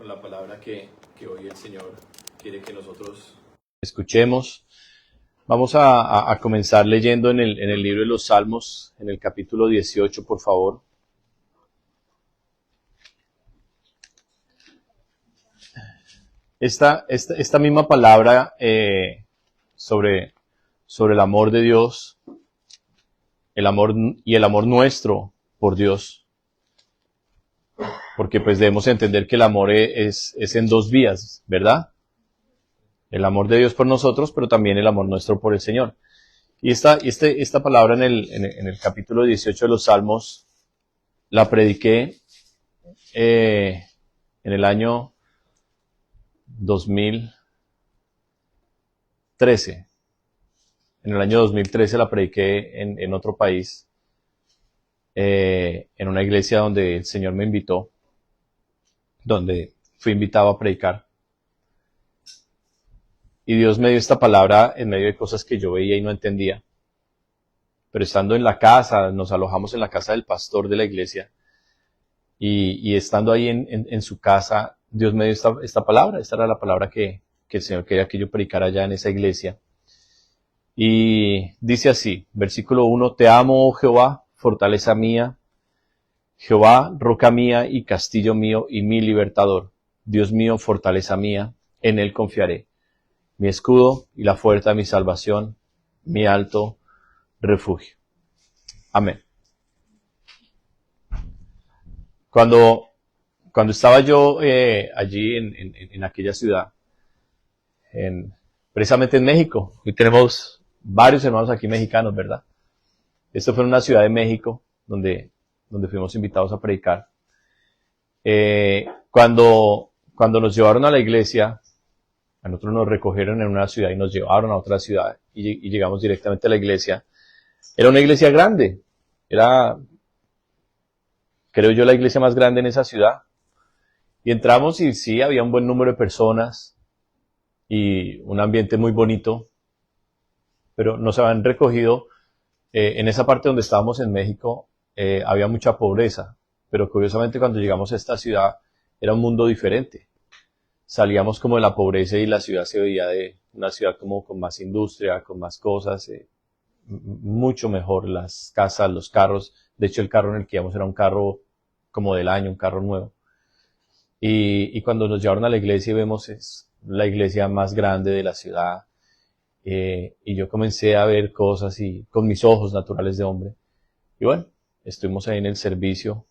con la palabra que hoy el Señor quiere que nosotros escuchemos. Vamos a comenzar leyendo en el libro de los Salmos, en el capítulo 18, por favor. Esta misma palabra sobre el amor de Dios, el amor nuestro por Dios, porque pues debemos entender que el amor es en dos vías, ¿verdad? El amor de Dios por nosotros, pero también el amor nuestro por el Señor. Y esta palabra en el capítulo 18 de los Salmos la prediqué en el año 2013. En el año 2013 la prediqué en otro país, en una iglesia donde el Señor me invitó, donde fui invitado a predicar. Y Dios me dio esta palabra en medio de cosas que yo veía y no entendía. Pero estando en la casa, nos alojamos en la casa del pastor de la iglesia, y estando ahí en su casa, Dios me dio esta palabra. Esta era la palabra que el Señor quería que yo predicara allá en esa iglesia. Y dice así, versículo 1, Te amo, oh Jehová, fortaleza mía, Jehová, roca mía y castillo mío y mi libertador. Dios mío, fortaleza mía, en él confiaré. Mi escudo y la fuerza de mi salvación, mi alto refugio. Amén. Cuando estaba yo allí en aquella ciudad, precisamente en México, hoy tenemos varios hermanos aquí mexicanos, ¿verdad? Esto fue en una ciudad de México donde fuimos invitados a predicar. Cuando nos llevaron a la iglesia, a nosotros nos recogieron en una ciudad y nos llevaron a otra ciudad y llegamos directamente a la iglesia. Era una iglesia grande, era, creo yo, la iglesia más grande en esa ciudad. Y entramos y sí, había un buen número de personas y un ambiente muy bonito, pero nos habían recogido en esa parte donde estábamos en México. Había mucha pobreza, pero curiosamente cuando llegamos a esta ciudad era un mundo diferente. Salíamos como de la pobreza y la ciudad se veía de una ciudad como con más industria, con más cosas, mucho mejor las casas, los carros. De hecho, el carro en el que íbamos era un carro como del año, un carro nuevo. Y cuando nos llevaron a la iglesia y vemos es la iglesia más grande de la ciudad, y yo comencé a ver cosas y con mis ojos naturales de hombre. Y bueno, estuvimos ahí en el servicio.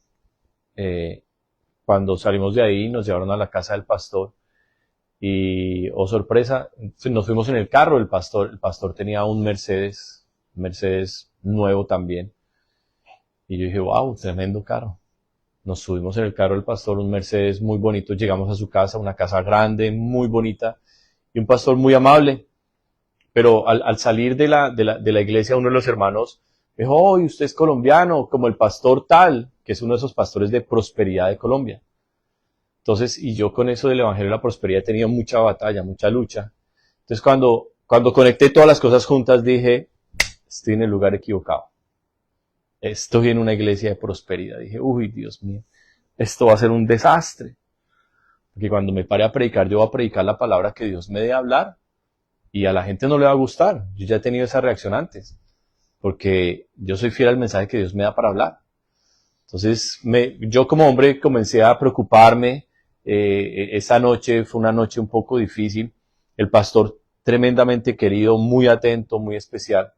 Cuando salimos de ahí nos llevaron a la casa del pastor. Y, oh sorpresa, nos fuimos en el carro. El pastor tenía un Mercedes nuevo también. Y yo dije, wow, tremendo carro. Nos subimos en el carro del pastor, un Mercedes muy bonito. Llegamos a su casa, una casa grande, muy bonita, y un pastor muy amable. Pero al salir de la iglesia, uno de los hermanos me dijo, oh, ¿y usted es colombiano? Como el pastor tal, que es uno de esos pastores de prosperidad de Colombia. Entonces, y yo con eso del Evangelio de la Prosperidad he tenido mucha batalla, mucha lucha. Entonces, cuando conecté todas las cosas juntas, dije, estoy en el lugar equivocado. Estoy en una iglesia de prosperidad. Dije, uy, Dios mío, esto va a ser un desastre. Porque cuando me pare a predicar, yo voy a predicar la palabra que Dios me dé a hablar. Y a la gente no le va a gustar. Yo ya he tenido esa reacción antes. Porque yo soy fiel al mensaje que Dios me da para hablar. Entonces, yo como hombre comencé a preocuparme. Esa noche fue una noche un poco difícil. El pastor tremendamente querido, muy atento, muy especial.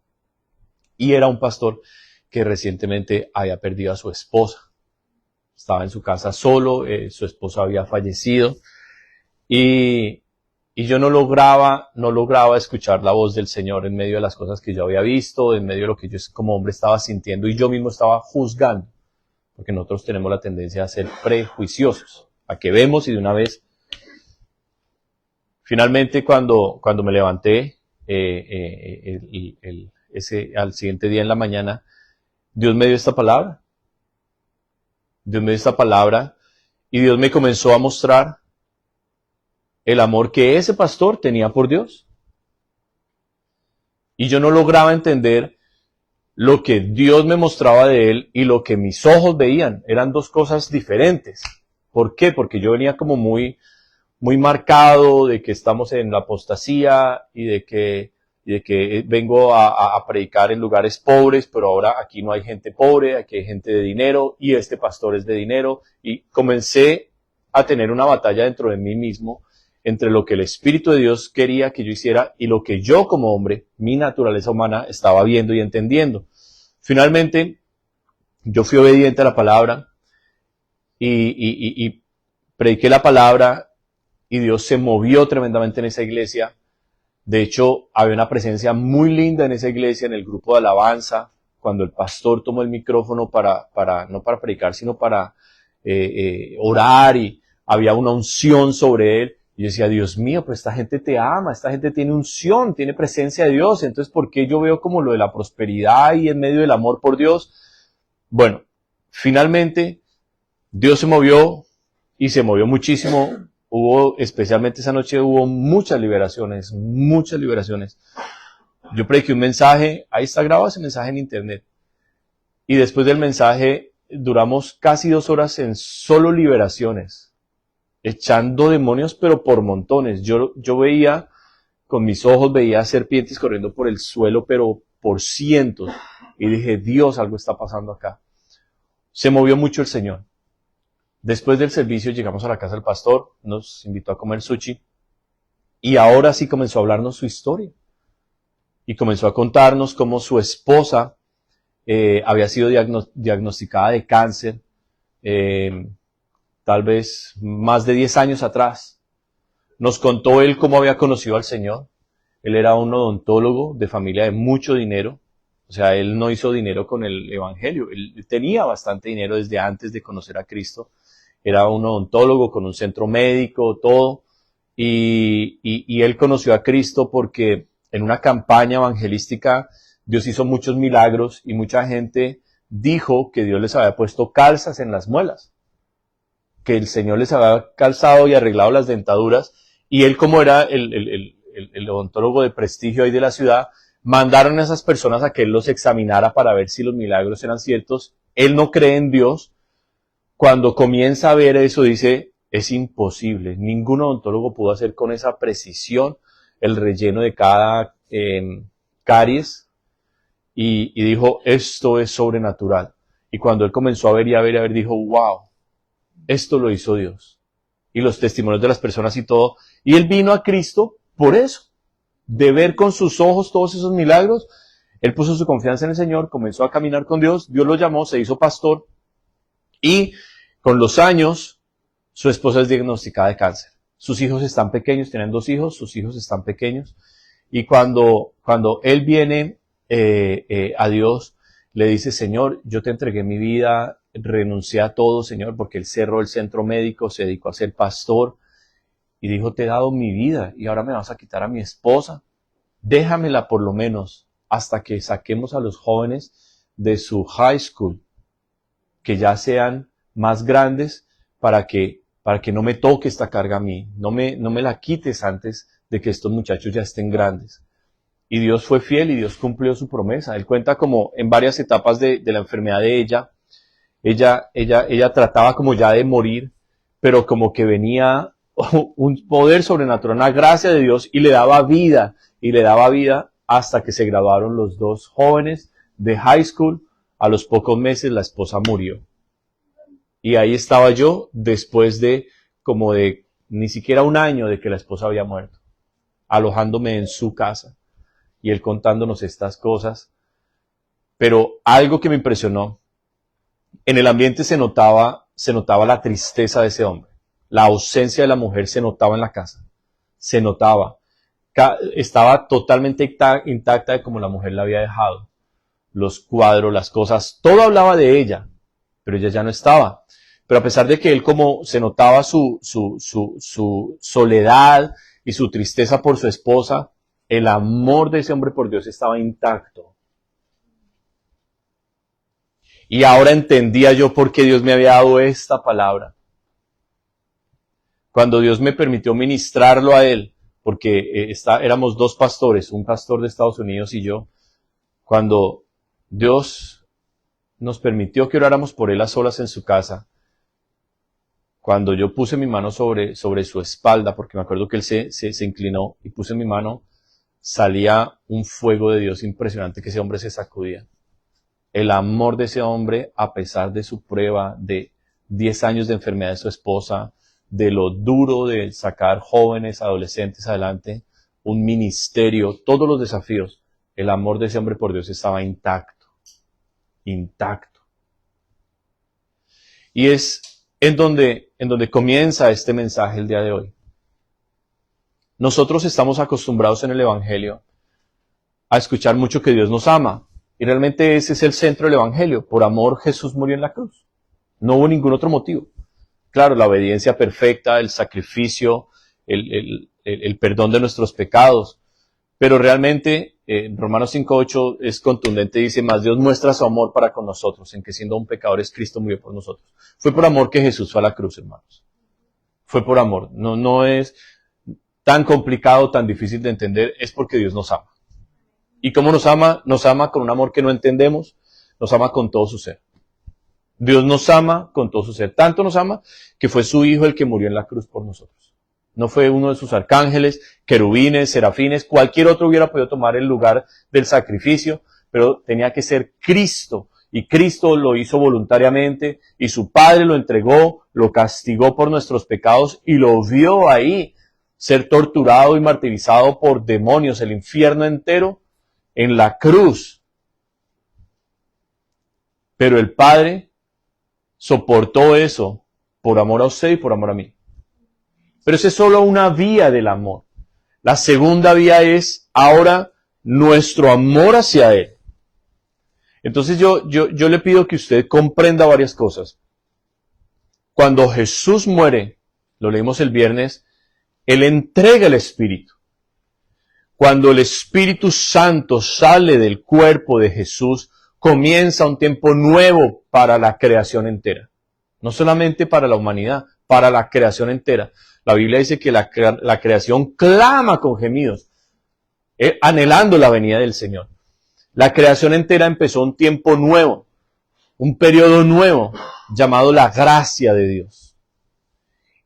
Y era un pastor que recientemente había perdido a su esposa. Estaba en su casa solo, su esposa había fallecido. Y yo no lograba escuchar la voz del Señor en medio de las cosas que yo había visto, en medio de lo que yo como hombre estaba sintiendo, y yo mismo estaba juzgando. Porque nosotros tenemos la tendencia a ser prejuiciosos, a que vemos y de una vez. Finalmente, cuando me levanté, al siguiente día en la mañana, Dios me dio esta palabra. Dios me dio esta palabra y Dios me comenzó a mostrar el amor que ese pastor tenía por Dios. Y yo no lograba entender lo que Dios me mostraba de él y lo que mis ojos veían. Eran dos cosas diferentes. ¿Por qué? Porque yo venía como muy marcado de que estamos en la apostasía y de que vengo a predicar en lugares pobres, pero ahora aquí no hay gente pobre, aquí hay gente de dinero y este pastor es de dinero. Y comencé a tener una batalla dentro de mí mismo entre lo que el Espíritu de Dios quería que yo hiciera y lo que yo como hombre, mi naturaleza humana, estaba viendo y entendiendo. Finalmente, yo fui obediente a la palabra y prediqué la palabra y Dios se movió tremendamente en esa iglesia. De hecho, había una presencia muy linda en esa iglesia, en el grupo de alabanza, cuando el pastor tomó el micrófono no para predicar, sino para orar, y había una unción sobre él. Y yo decía, Dios mío, pero esta gente te ama, esta gente tiene unción, tiene presencia de Dios. Entonces, ¿por qué yo veo como lo de la prosperidad y en medio del amor por Dios? Bueno, finalmente, Dios se movió y se movió muchísimo. Especialmente esa noche, hubo muchas liberaciones, muchas liberaciones. Yo prediqué un mensaje, ahí está grabado ese mensaje en internet. Y después del mensaje, duramos casi 2 horas en solo liberaciones, echando demonios, pero por montones. Yo veía, con mis ojos, veía serpientes corriendo por el suelo, pero por cientos. Y dije, Dios, algo está pasando acá. Se movió mucho el Señor. Después del servicio llegamos a la casa del pastor, nos invitó a comer sushi y ahora sí comenzó a hablarnos su historia. Y comenzó a contarnos cómo su esposa había sido diagnosticada de cáncer, tal vez más de 10 años atrás. Nos contó él cómo había conocido al Señor. Él era un odontólogo de familia de mucho dinero. O sea, él no hizo dinero con el evangelio. Él tenía bastante dinero desde antes de conocer a Cristo. Era un odontólogo con un centro médico, todo. Y él conoció a Cristo porque en una campaña evangelística Dios hizo muchos milagros y mucha gente dijo que Dios les había puesto calzas en las muelas, que el Señor les había calzado y arreglado las dentaduras. Y él, como era el odontólogo de prestigio ahí de la ciudad, mandaron a esas personas a que él los examinara para ver si los milagros eran ciertos. Él no cree en Dios. Cuando comienza a ver eso, dice, es imposible. Ningún odontólogo pudo hacer con esa precisión el relleno de cada caries. Y dijo, esto es sobrenatural. Y cuando él comenzó a ver y a ver y a ver, dijo, wow, esto lo hizo Dios. Y los testimonios de las personas y todo. Y él vino a Cristo por eso. De ver con sus ojos todos esos milagros. Él puso su confianza en el Señor, comenzó a caminar con Dios. Dios lo llamó, se hizo pastor. Y con los años, su esposa es diagnosticada de cáncer. Sus hijos están pequeños, tienen 2 hijos, sus hijos están pequeños. Y cuando él viene a Dios, le dice, Señor, yo te entregué mi vida, renuncié a todo, Señor, porque él cerró el centro médico, se dedicó a ser pastor. Y dijo, te he dado mi vida y ahora me vas a quitar a mi esposa. Déjamela por lo menos hasta que saquemos a los jóvenes de su high school, que ya sean más grandes para que no me toque esta carga a mí, no me la quites antes de que estos muchachos ya estén grandes. Y Dios fue fiel y Dios cumplió su promesa. Él cuenta como en varias etapas de la enfermedad de ella trataba como ya de morir, pero como que venía un poder sobrenatural, una gracia de Dios y le daba vida hasta que se graduaron los 2 jóvenes de high school. A los pocos meses la esposa murió. Y ahí estaba yo después de como de ni siquiera 1 año de que la esposa había muerto, alojándome en su casa y él contándonos estas cosas. Pero algo que me impresionó, en el ambiente se notaba la tristeza de ese hombre. La ausencia de la mujer se notaba en la casa. Se notaba. Estaba totalmente intacta de como la mujer la había dejado. Los cuadros, las cosas, todo hablaba de ella, pero ella ya no estaba. Pero a pesar de que él como se notaba su soledad y su tristeza por su esposa, el amor de ese hombre por Dios estaba intacto. Y ahora entendía yo por qué Dios me había dado esta palabra. Cuando Dios me permitió ministrarlo a él, porque éramos 2 pastores, un pastor de Estados Unidos y yo, cuando Dios nos permitió que oráramos por él a solas en su casa, cuando yo puse mi mano sobre su espalda, porque me acuerdo que él se inclinó y puse mi mano, salía un fuego de Dios impresionante que ese hombre se sacudía. El amor de ese hombre, a pesar de su prueba, de 10 años de enfermedad de su esposa, de lo duro de sacar jóvenes, adolescentes adelante, un ministerio, todos los desafíos, el amor de ese hombre por Dios estaba intacto. Intacto. Y es en donde comienza este mensaje el día de hoy. Nosotros estamos acostumbrados en el Evangelio a escuchar mucho que Dios nos ama. Y realmente ese es el centro del Evangelio. Por amor Jesús murió en la cruz. No hubo ningún otro motivo. Claro, la obediencia perfecta, el sacrificio, el perdón de nuestros pecados. Pero realmente, Romanos 5:8 es contundente, dice, mas Dios muestra su amor para con nosotros, en que siendo aún pecadores, Cristo murió por nosotros. Fue por amor que Jesús fue a la cruz, hermanos. Fue por amor. No es tan complicado, tan difícil de entender, es porque Dios nos ama. ¿Y cómo nos ama? Nos ama con un amor que no entendemos, nos ama con todo su ser. Dios nos ama con todo su ser. Tanto nos ama que fue su Hijo el que murió en la cruz por nosotros. No fue uno de sus arcángeles, querubines, serafines, cualquier otro hubiera podido tomar el lugar del sacrificio, pero tenía que ser Cristo. Y Cristo lo hizo voluntariamente y su Padre lo entregó, lo castigó por nuestros pecados y lo vio ahí ser torturado y martirizado por demonios, el infierno entero, en la cruz. Pero el Padre soportó eso por amor a usted y por amor a mí. Pero esa es solo una vía del amor. La segunda vía es ahora nuestro amor hacia Él. Entonces yo le pido que usted comprenda varias cosas. Cuando Jesús muere, lo leímos el viernes, Él entrega el Espíritu. Cuando el Espíritu Santo sale del cuerpo de Jesús, comienza un tiempo nuevo para la creación entera. No solamente para la humanidad, para la creación entera. La Biblia dice que la creación clama con gemidos, anhelando la venida del Señor. La creación entera empezó un tiempo nuevo, un periodo nuevo, llamado la gracia de Dios.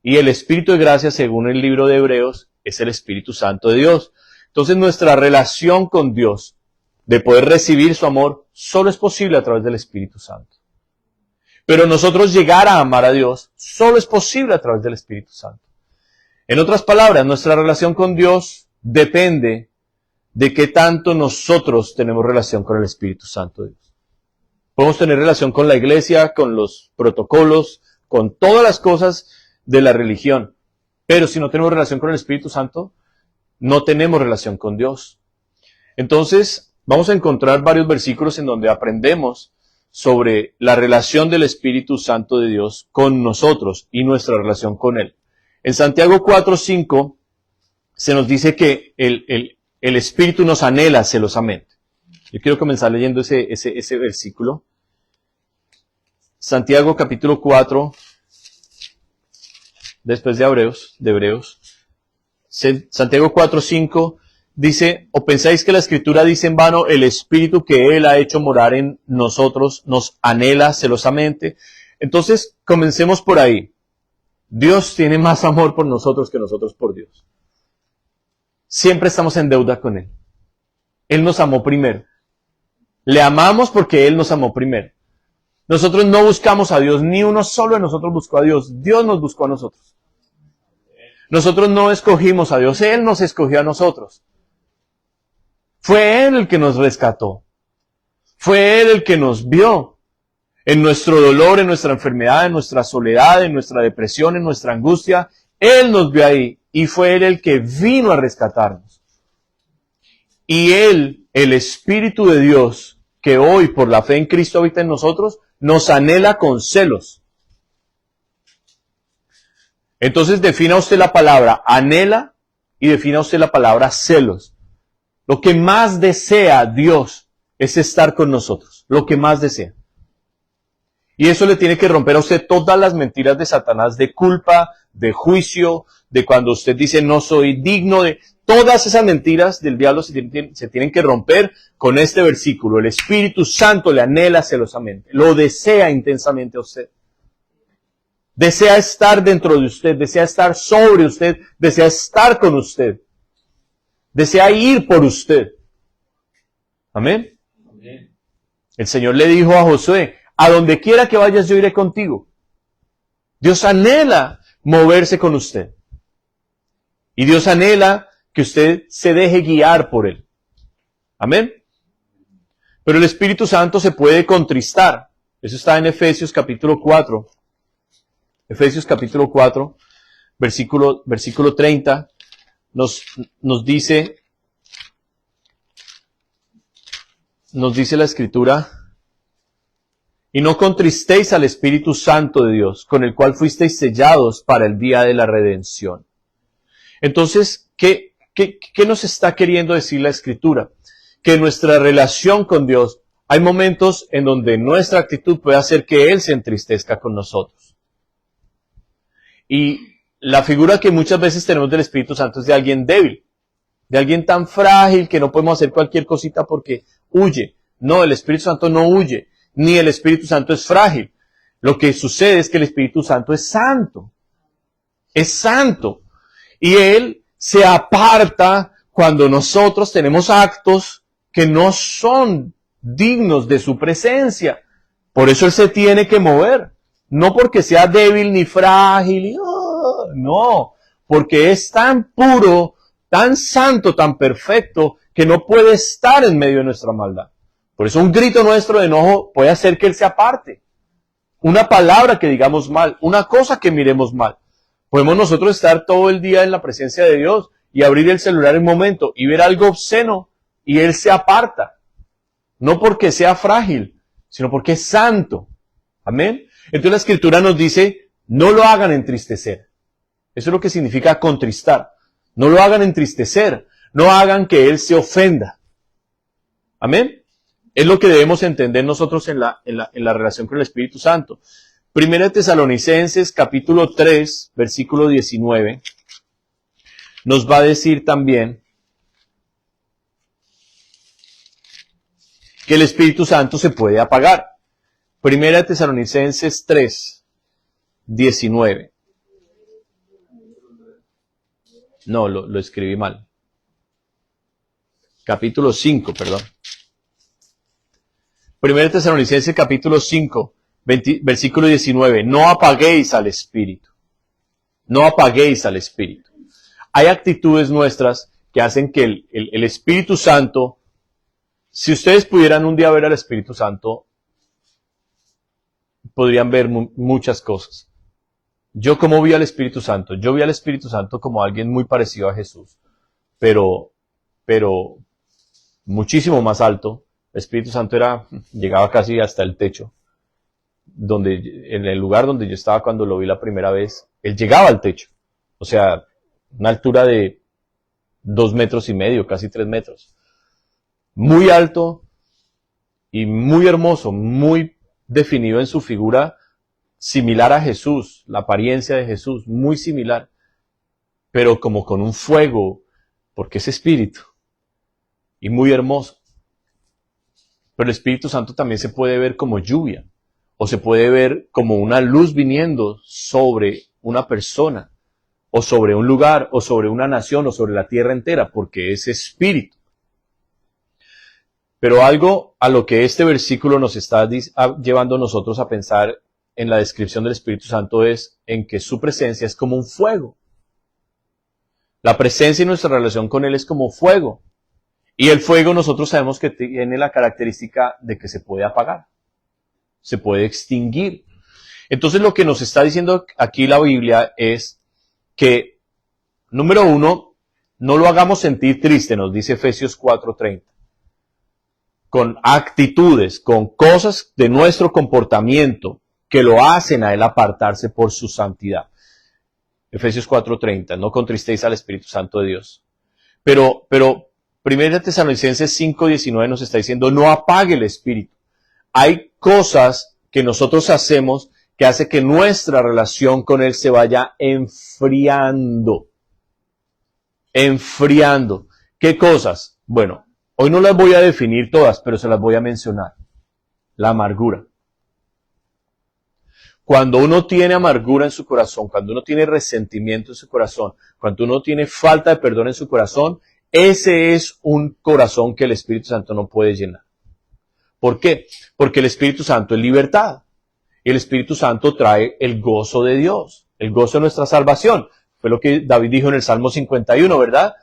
Y el Espíritu de gracia, según el libro de Hebreos, es el Espíritu Santo de Dios. Entonces nuestra relación con Dios, de poder recibir su amor, solo es posible a través del Espíritu Santo. Pero nosotros llegar a amar a Dios, solo es posible a través del Espíritu Santo. En otras palabras, nuestra relación con Dios depende de qué tanto nosotros tenemos relación con el Espíritu Santo de Dios. Podemos tener relación con la iglesia, con los protocolos, con todas las cosas de la religión. Pero si no tenemos relación con el Espíritu Santo, no tenemos relación con Dios. Entonces, vamos a encontrar varios versículos en donde aprendemos sobre la relación del Espíritu Santo de Dios con nosotros y nuestra relación con Él. En Santiago 4:5 se nos dice que el Espíritu nos anhela celosamente. Yo quiero comenzar leyendo ese versículo. Santiago capítulo 4, después de Hebreos. Santiago 4:5 dice, ¿o pensáis que la Escritura dice en vano, el Espíritu que Él ha hecho morar en nosotros nos anhela celosamente? Entonces, comencemos por ahí. Dios tiene más amor por nosotros que nosotros por Dios. Siempre estamos en deuda con Él. Él nos amó primero. Le amamos porque Él nos amó primero. Nosotros no buscamos a Dios, ni uno solo de nosotros buscó a Dios. Dios nos buscó a nosotros. Nosotros no escogimos a Dios, Él nos escogió a nosotros. Fue Él el que nos rescató. Fue Él el que nos vio. En nuestro dolor, en nuestra enfermedad, en nuestra soledad, en nuestra depresión, en nuestra angustia, Él nos vio ahí y fue Él el que vino a rescatarnos. Y Él, el Espíritu de Dios, que hoy por la fe en Cristo habita en nosotros, nos anhela con celos. Entonces defina usted la palabra anhela y defina usted la palabra celos. Lo que más desea Dios es estar con nosotros, lo que más desea. Y eso le tiene que romper a usted todas las mentiras de Satanás, de culpa, de juicio, de cuando usted dice no soy digno, de todas esas mentiras del diablo se tienen que romper con este versículo. El Espíritu Santo le anhela celosamente, lo desea intensamente a usted. Desea estar dentro de usted, desea estar sobre usted, desea estar con usted. Desea ir por usted. Amén. Amén. El Señor le dijo a Josué, a donde quiera que vayas yo iré contigo. Dios anhela moverse con usted. Y Dios anhela que usted se deje guiar por Él. Amén. Pero el Espíritu Santo se puede contristar. Eso está en Efesios capítulo 4. Efesios capítulo 4, versículo 30, nos dice la Escritura, y no contristéis al Espíritu Santo de Dios, con el cual fuisteis sellados para el día de la redención. Entonces, ¿qué nos está queriendo decir la Escritura? Que nuestra relación con Dios, hay momentos en donde nuestra actitud puede hacer que Él se entristezca con nosotros. Y la figura que muchas veces tenemos del Espíritu Santo es de alguien débil, de alguien tan frágil que no podemos hacer cualquier cosita porque huye. No, el Espíritu Santo no huye, ni el Espíritu Santo es frágil. Lo que sucede es que el Espíritu Santo es santo. Es santo. Y Él se aparta cuando nosotros tenemos actos que no son dignos de su presencia. Por eso Él se tiene que mover. No porque sea débil ni frágil, no, porque es tan puro, tan santo, tan perfecto, que no puede estar en medio de nuestra maldad. Por eso un grito nuestro de enojo puede hacer que Él se aparte. Una palabra que digamos mal, una cosa que miremos mal. Podemos nosotros estar todo el día en la presencia de Dios y abrir el celular en un momento y ver algo obsceno y Él se aparta. No porque sea frágil, sino porque es santo. Amén. Entonces la Escritura nos dice, no lo hagan entristecer. Eso es lo que significa contristar. No lo hagan entristecer. No hagan que Él se ofenda. Amén. Es lo que debemos entender nosotros en la relación con el Espíritu Santo. Primera de Tesalonicenses, capítulo 3, versículo 19, nos va a decir también que el Espíritu Santo se puede apagar. Primera de Tesalonicenses 3, 19. No, lo escribí mal. Capítulo 5, perdón. Primera de Tesalonicenses, capítulo 5, versículo 19. No apaguéis al Espíritu. No apaguéis al Espíritu. Hay actitudes nuestras que hacen que el Espíritu Santo, si ustedes pudieran un día ver al Espíritu Santo, podrían ver muchas cosas. Yo como vi al Espíritu Santo, yo vi al Espíritu Santo como alguien muy parecido a Jesús, pero muchísimo más alto. El Espíritu Santo llegaba casi hasta el techo, en el lugar donde yo estaba cuando lo vi la primera vez, Él llegaba al techo, o sea, una altura de 2,5 metros, casi 3 metros, muy alto y muy hermoso, muy definido en su figura, similar a Jesús, la apariencia de Jesús, muy similar, pero como con un fuego, porque es espíritu, y muy hermoso. Pero el Espíritu Santo también se puede ver como lluvia, o se puede ver como una luz viniendo sobre una persona, o sobre un lugar, o sobre una nación, o sobre la tierra entera, porque es espíritu. Pero algo a lo que este versículo nos está llevando a nosotros a pensar en la descripción del Espíritu Santo es en que su presencia es como un fuego. La presencia y nuestra relación con Él es como fuego. Y el fuego nosotros sabemos que tiene la característica de que se puede apagar, se puede extinguir. Entonces lo que nos está diciendo aquí la Biblia es que, número 1, no lo hagamos sentir triste, nos dice Efesios 4:30. Con actitudes, con cosas de nuestro comportamiento que lo hacen a Él apartarse por su santidad. Efesios 4:30, no contristéis al Espíritu Santo de Dios. Pero 1 Tesalonicenses 5:19 nos está diciendo, no apague el Espíritu. Hay cosas que nosotros hacemos que hace que nuestra relación con Él se vaya enfriando. Enfriando. ¿Qué cosas? Bueno, hoy no las voy a definir todas, pero se las voy a mencionar. La amargura. Cuando uno tiene amargura en su corazón, cuando uno tiene resentimiento en su corazón, cuando uno tiene falta de perdón en su corazón, ese es un corazón que el Espíritu Santo no puede llenar. ¿Por qué? Porque el Espíritu Santo es libertad. Y el Espíritu Santo trae el gozo de Dios, el gozo de nuestra salvación. Fue lo que David dijo en el Salmo 51, ¿verdad?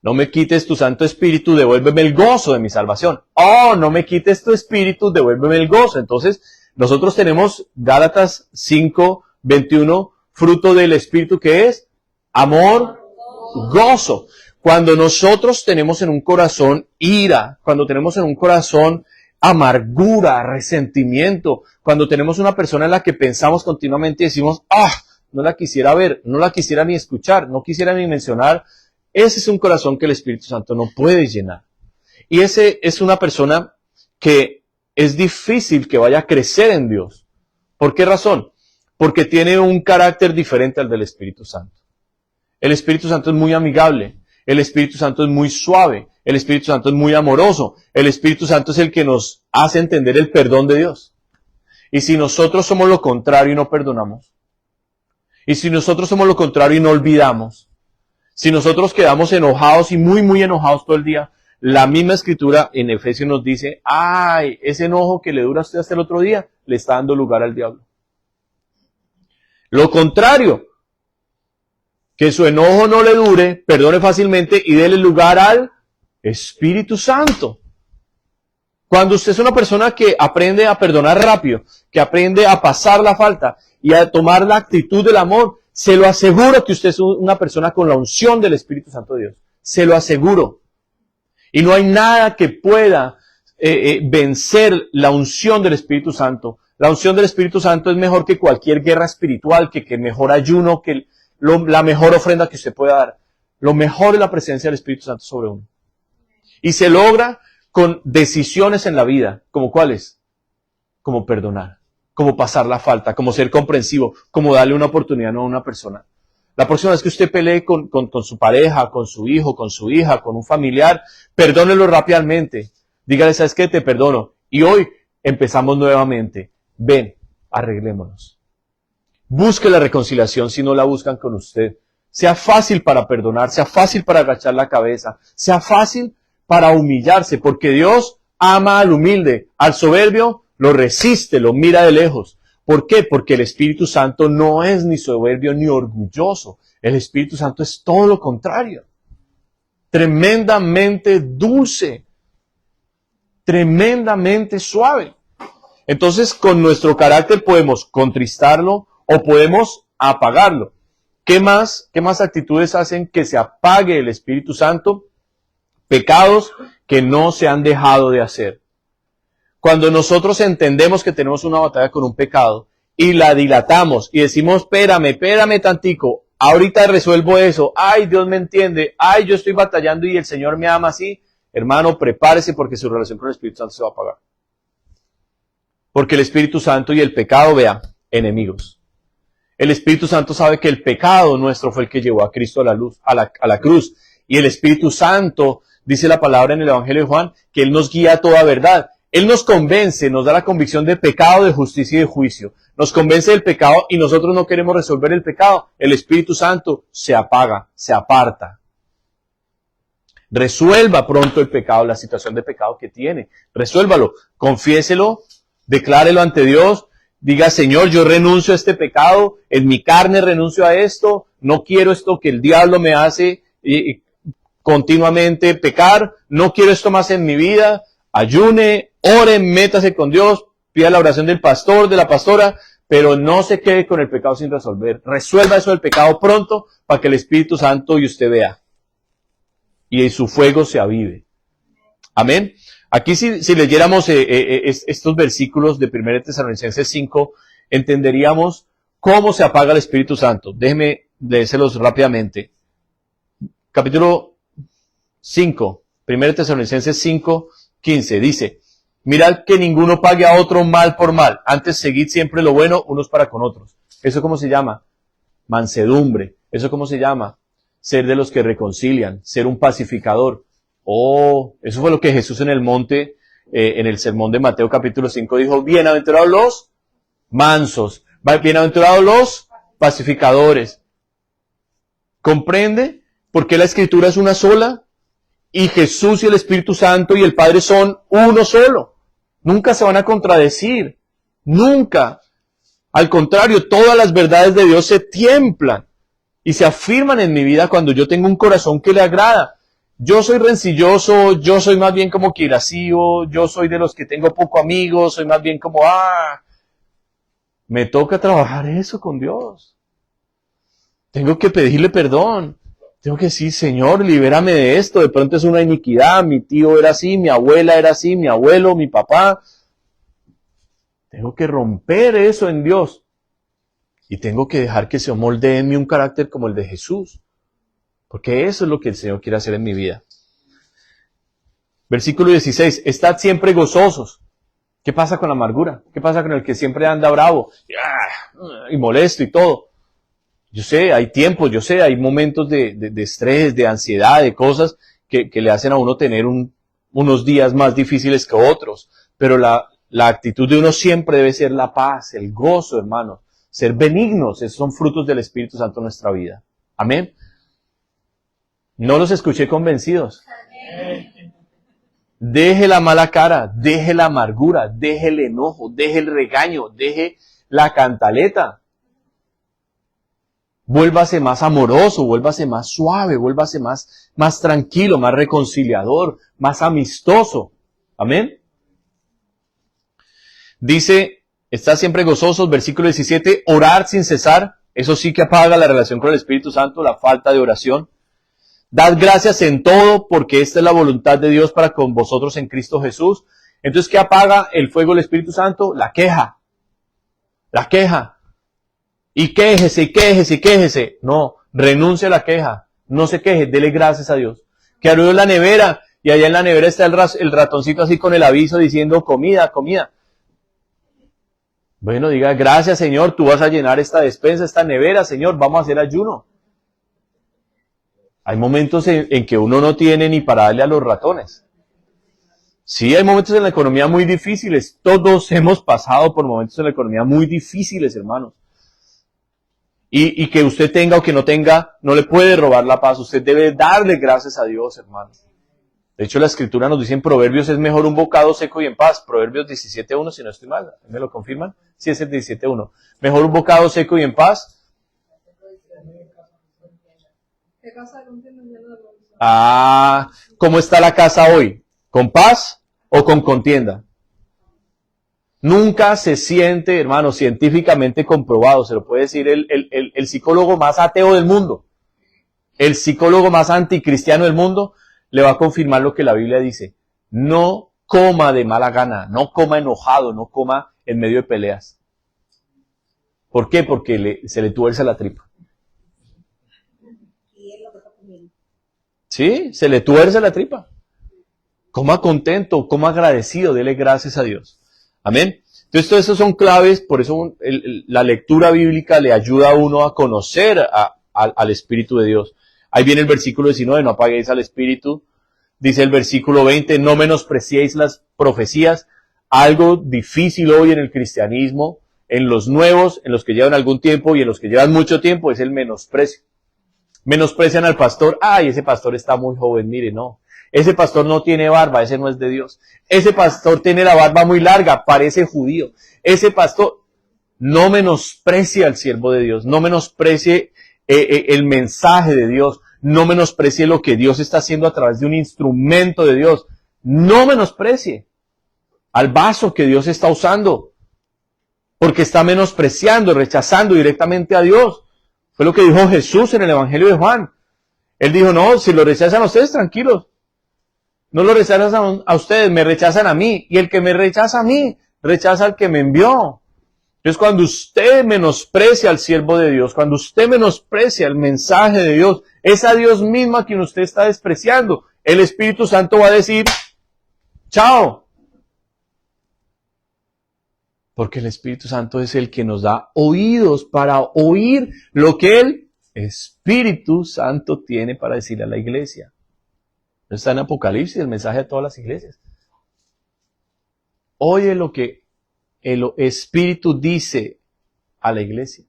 No me quites tu Santo Espíritu, devuélveme el gozo de mi salvación. Oh, no me quites tu Espíritu, devuélveme el gozo. Entonces, nosotros tenemos Gálatas 5:21, fruto del Espíritu, que es amor, gozo. Cuando nosotros tenemos en un corazón ira, cuando tenemos en un corazón amargura, resentimiento, cuando tenemos una persona en la que pensamos continuamente y decimos, no la quisiera ver, no la quisiera ni escuchar, no quisiera ni mencionar, ese es un corazón que el Espíritu Santo no puede llenar. Y ese es una persona que es difícil que vaya a crecer en Dios. ¿Por qué razón? Porque tiene un carácter diferente al del Espíritu Santo. El Espíritu Santo es muy amigable, el Espíritu Santo es muy suave, el Espíritu Santo es muy amoroso, el Espíritu Santo es el que nos hace entender el perdón de Dios. Y si nosotros somos lo contrario y no perdonamos, y si nosotros somos lo contrario y no olvidamos, si nosotros quedamos enojados y muy, muy enojados todo el día, la misma Escritura en Efesios nos dice, ese enojo que le dura a usted hasta el otro día, le está dando lugar al diablo. Lo contrario, que su enojo no le dure, perdone fácilmente y déle lugar al Espíritu Santo. Cuando usted es una persona que aprende a perdonar rápido, que aprende a pasar la falta y a tomar la actitud del amor, se lo aseguro que usted es una persona con la unción del Espíritu Santo de Dios. Se lo aseguro. Y no hay nada que pueda vencer la unción del Espíritu Santo. La unción del Espíritu Santo es mejor que cualquier guerra espiritual, que mejor ayuno, que la mejor ofrenda que usted pueda dar. Lo mejor es la presencia del Espíritu Santo sobre uno. Y se logra con decisiones en la vida. ¿Como cuáles? Como perdonar, como pasar la falta, como ser comprensivo, como darle una oportunidad a una persona. La próxima vez que usted pelee con su pareja, con su hijo, con su hija, con un familiar, perdónelo rápidamente. Dígale, ¿sabes qué? Te perdono. Y hoy empezamos nuevamente. Ven, arreglémonos. Busque la reconciliación si no la buscan con usted. Sea fácil para perdonar, sea fácil para agachar la cabeza, sea fácil para humillarse, porque Dios ama al humilde, al soberbio lo resiste, lo mira de lejos. ¿Por qué? Porque el Espíritu Santo no es ni soberbio ni orgulloso. El Espíritu Santo es todo lo contrario. Tremendamente dulce, tremendamente suave. Entonces, con nuestro carácter podemos contristarlo o podemos apagarlo. ¿Qué más actitudes hacen que se apague el Espíritu Santo? Pecados que no se han dejado de hacer. Cuando nosotros entendemos que tenemos una batalla con un pecado y la dilatamos y decimos, espérame tantico, ahorita resuelvo eso, Dios me entiende, yo estoy batallando y el Señor me ama así, hermano, prepárese porque su relación con el Espíritu Santo se va a apagar. Porque el Espíritu Santo y el pecado, enemigos. El Espíritu Santo sabe que el pecado nuestro fue el que llevó a Cristo a la cruz. Y el Espíritu Santo, dice la palabra en el Evangelio de Juan, que Él nos guía a toda verdad. Él nos convence, nos da la convicción de pecado, de justicia y de juicio. Nos convence del pecado y nosotros no queremos resolver el pecado. El Espíritu Santo se apaga, se aparta. Resuelva pronto el pecado, la situación de pecado que tiene. Resuélvalo, confiéselo, declárelo ante Dios. Diga, Señor, yo renuncio a este pecado, en mi carne renuncio a esto, no quiero esto que el diablo me hace continuamente pecar, no quiero esto más en mi vida. Ayune, ore, métase con Dios, pida la oración del pastor, de la pastora, pero no se quede con el pecado sin resolver. Resuelva eso del pecado pronto para que el Espíritu Santo y usted vea. Y en su fuego se avive. Amén. Aquí si leyéramos estos versículos de 1 Tesalonicenses 5, entenderíamos cómo se apaga el Espíritu Santo. Déjeme leérselos rápidamente. Capítulo 5, 1 Tesalonicenses 5, 15, dice, mirad que ninguno pague a otro mal por mal, antes seguid siempre lo bueno unos para con otros. ¿Eso cómo se llama? Mansedumbre. ¿Eso cómo se llama? Ser de los que reconcilian, ser un pacificador. Eso fue lo que Jesús en el monte, en el sermón de Mateo capítulo 5 dijo, bienaventurados los mansos. Bienaventurados los pacificadores. ¿Comprende por qué la Escritura es una sola? Y Jesús y el Espíritu Santo y el Padre son uno solo. Nunca se van a contradecir. Nunca. Al contrario, todas las verdades de Dios se templan y se afirman en mi vida cuando yo tengo un corazón que le agrada. Yo soy rencilloso, yo soy más bien como que irascivo, yo soy de los que tengo poco amigos, soy más bien como, me toca trabajar eso con Dios. Tengo que pedirle perdón. Tengo que decir, Señor, libérame de esto. De pronto es una iniquidad. Mi tío era así, mi abuela era así, mi abuelo, mi papá. Tengo que romper eso en Dios. Y tengo que dejar que se moldee en mí un carácter como el de Jesús. Porque eso es lo que el Señor quiere hacer en mi vida. Versículo 16. Estad siempre gozosos. ¿Qué pasa con la amargura? ¿Qué pasa con el que siempre anda bravo? Y molesto y todo. Yo sé, hay tiempos, yo sé, hay momentos de estrés, de ansiedad, de cosas que le hacen a uno tener unos días más difíciles que otros. Pero la actitud de uno siempre debe ser la paz, el gozo, hermano. Ser benignos, esos son frutos del Espíritu Santo en nuestra vida. Amén. No los escuché convencidos. Deje la mala cara, deje la amargura, deje el enojo, deje el regaño, deje la cantaleta. Vuélvase más amoroso, vuélvase más suave, vuélvase más tranquilo, más reconciliador, más amistoso. Amén. Dice, está siempre gozosos, versículo 17, orar sin cesar. Eso sí que apaga la relación con el Espíritu Santo, la falta de oración. Dad gracias en todo, porque esta es la voluntad de Dios para con vosotros en Cristo Jesús. Entonces, ¿qué apaga el fuego del Espíritu Santo? La queja. La queja. Y quéjese, y quéjese, y quéjese. No, renuncie a la queja. No se queje, dele gracias a Dios. Que abrió la nevera, y allá en la nevera está el ratoncito así con el aviso diciendo comida, comida. Bueno, diga, gracias Señor, tú vas a llenar esta despensa, esta nevera, Señor, vamos a hacer ayuno. Hay momentos en que uno no tiene ni para darle a los ratones. Sí, hay momentos en la economía muy difíciles. Todos hemos pasado por momentos en la economía muy difíciles, hermanos. Y que usted tenga o que no tenga, no le puede robar la paz. Usted debe darle gracias a Dios, hermano. De hecho, la Escritura nos dice en Proverbios, es mejor un bocado seco y en paz. Proverbios 17.1, si no estoy mal. ¿Me lo confirman? Sí, es el 17.1. Mejor un bocado seco y en paz. ¿Cómo está la casa hoy? ¿Con paz o con contienda? Nunca se siente, hermano, científicamente comprobado, se lo puede decir el psicólogo más ateo del mundo, el psicólogo más anticristiano del mundo, le va a confirmar lo que la Biblia dice. No coma de mala gana, no coma enojado, no coma en medio de peleas. ¿Por qué? Porque se le tuerce la tripa. Sí, se le tuerce la tripa. Coma contento, coma agradecido, dele gracias a Dios. Amén. Entonces, todos esos son claves, por eso la lectura bíblica le ayuda a uno a conocer al Espíritu de Dios. Ahí viene el versículo 19, no apaguéis al Espíritu. Dice el versículo 20, no menospreciéis las profecías. Algo difícil hoy en el cristianismo, en los nuevos, en los que llevan algún tiempo y en los que llevan mucho tiempo, es el menosprecio. Menosprecian al pastor. Ay, ese pastor está muy joven, mire, no. Ese pastor no tiene barba, ese no es de Dios. Ese pastor tiene la barba muy larga, parece judío. Ese pastor no menosprecia al siervo de Dios, no menosprecie el mensaje de Dios, no menosprecie lo que Dios está haciendo a través de un instrumento de Dios. No menosprecie al vaso que Dios está usando, porque está menospreciando, rechazando directamente a Dios. Fue lo que dijo Jesús en el Evangelio de Juan. Él dijo, no, si lo rechazan a ustedes, tranquilos. No lo rechazan a ustedes, me rechazan a mí. Y el que me rechaza a mí, rechaza al que me envió. Entonces, cuando usted menosprecia al siervo de Dios, cuando usted menosprecia el mensaje de Dios, es a Dios mismo a quien usted está despreciando. El Espíritu Santo va a decir, chao. Porque el Espíritu Santo es el que nos da oídos para oír lo que el Espíritu Santo tiene para decirle a la iglesia. Está en Apocalipsis, el mensaje a todas las iglesias. Oye lo que el Espíritu dice a la iglesia.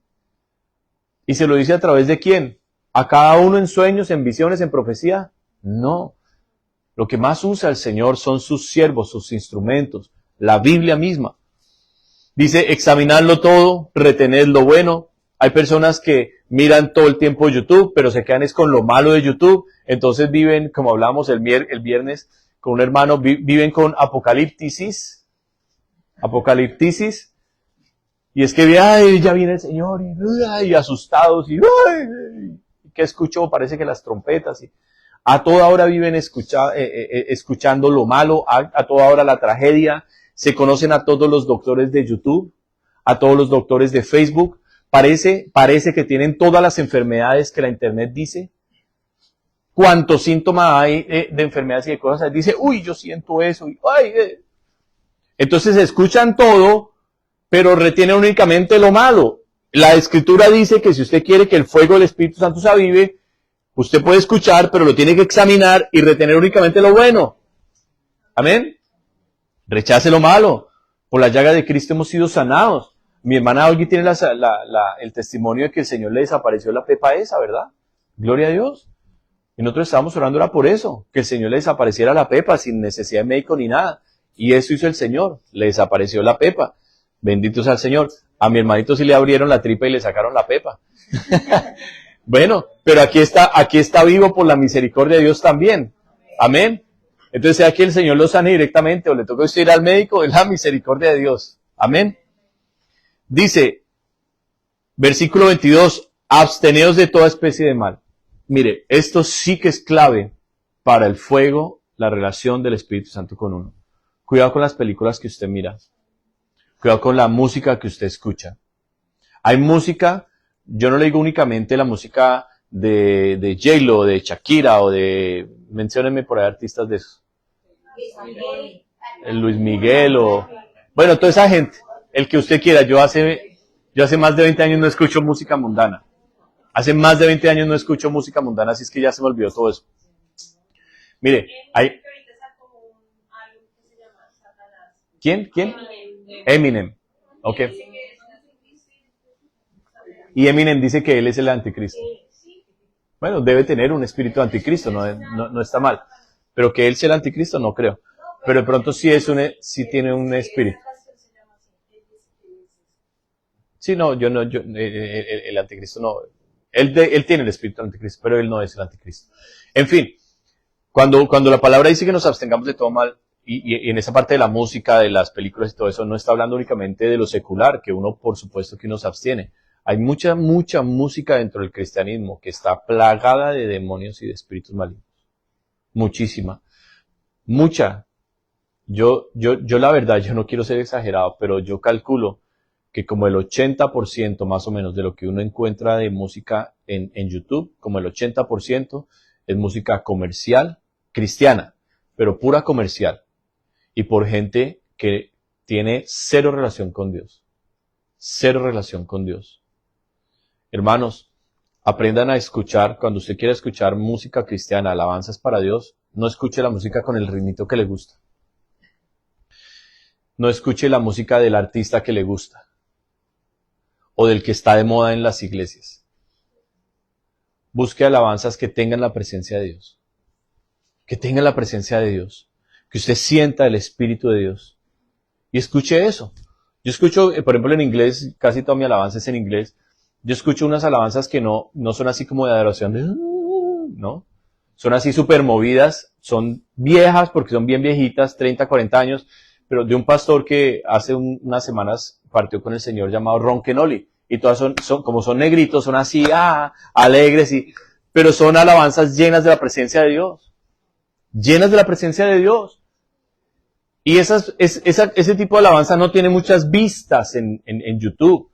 ¿Y se lo dice a través de quién? ¿A cada uno en sueños, en visiones, en profecía? No. Lo que más usa el Señor son sus siervos, sus instrumentos, la Biblia misma. Dice, examinadlo todo, retened lo bueno. Hay personas que miran todo el tiempo YouTube, pero se quedan es con lo malo de YouTube. Entonces viven, como hablamos el viernes con un hermano, viven con apocaliptisis. Y es que, ay, ya viene el Señor, y asustados, y ay, ¿qué escuchó? Parece que las trompetas. A toda hora viven escuchando lo malo, a toda hora la tragedia. Se conocen a todos los doctores de YouTube, a todos los doctores de Facebook. Parece que tienen todas las enfermedades que la internet dice. ¿Cuántos síntomas hay de enfermedades y de cosas? Dice, uy, yo siento eso. Entonces escuchan todo, pero retienen únicamente lo malo. La Escritura dice que si usted quiere que el fuego del Espíritu Santo se avive, usted puede escuchar, pero lo tiene que examinar y retener únicamente lo bueno. Amén. Rechace lo malo. Por la llaga de Cristo hemos sido sanados. Mi hermana Olgi tiene el testimonio de que el Señor le desapareció la pepa esa, ¿verdad? Gloria a Dios. Y nosotros estábamos orando ahora por eso, que el Señor le desapareciera la pepa sin necesidad de médico ni nada. Y eso hizo el Señor, le desapareció la pepa. Bendito sea el Señor. A mi hermanito sí le abrieron la tripa y le sacaron la pepa. Bueno, pero aquí está vivo por la misericordia de Dios también. Amén. Entonces, sea que el Señor lo sane directamente o le toca a usted ir al médico, es la misericordia de Dios. Amén. Dice, versículo 22, absteneos de toda especie de mal. Mire, esto sí que es clave para el fuego, la relación del Espíritu Santo con uno. Cuidado con las películas que usted mira. Cuidado con la música que usted escucha. Hay música, yo no le digo únicamente la música de J-Lo, de Shakira o de, menciónenme por ahí artistas de esos. Luis Miguel o, bueno, toda esa gente, el que usted quiera. Yo hace más de 20 años no escucho música mundana. Hace más de 20 años no escucho música mundana, así es que ya se me olvidó todo eso. Mire, hay... ¿Quién? Eminem. Ok. Y Eminem dice que él es el anticristo. Bueno, debe tener un espíritu anticristo, no está mal. Pero que él sea el anticristo, no creo. Pero de pronto sí tiene un espíritu. Sí, no, el anticristo no. Él tiene el espíritu del anticristo, pero él no es el anticristo. En fin, cuando la palabra dice que nos abstengamos de todo mal, y en esa parte de la música, de las películas y todo eso, no está hablando únicamente de lo secular, que uno, por supuesto, que uno se abstiene. Hay mucha música dentro del cristianismo que está plagada de demonios y de espíritus malignos. Muchísima. Mucha. Yo la verdad, yo no quiero ser exagerado, pero yo calculo que como el 80% más o menos de lo que uno encuentra de música en YouTube, como el 80% es música comercial, cristiana, pero pura comercial. Y por gente que tiene cero relación con Dios. Cero relación con Dios. Hermanos, aprendan a escuchar, cuando usted quiera escuchar música cristiana, alabanzas para Dios, no escuche la música con el ritmito que le gusta. No escuche la música del artista que le gusta. O del que está de moda en las iglesias. Busque alabanzas que tengan la presencia de Dios. Que tengan la presencia de Dios. Que usted sienta el Espíritu de Dios. Y escuche eso. Yo escucho, por ejemplo, en inglés, casi toda mi alabanza es en inglés. Yo escucho unas alabanzas que no son así como de adoración, ¿no? Son así súper movidas, son viejas porque son bien viejitas, 30, 40 años, pero de un pastor que hace unas semanas partió con el Señor llamado Ron Kenoly. Y todas son como son negritos, son así, alegres, pero son alabanzas llenas de la presencia de Dios. Llenas de la presencia de Dios. Y ese tipo de alabanza no tiene muchas vistas en YouTube.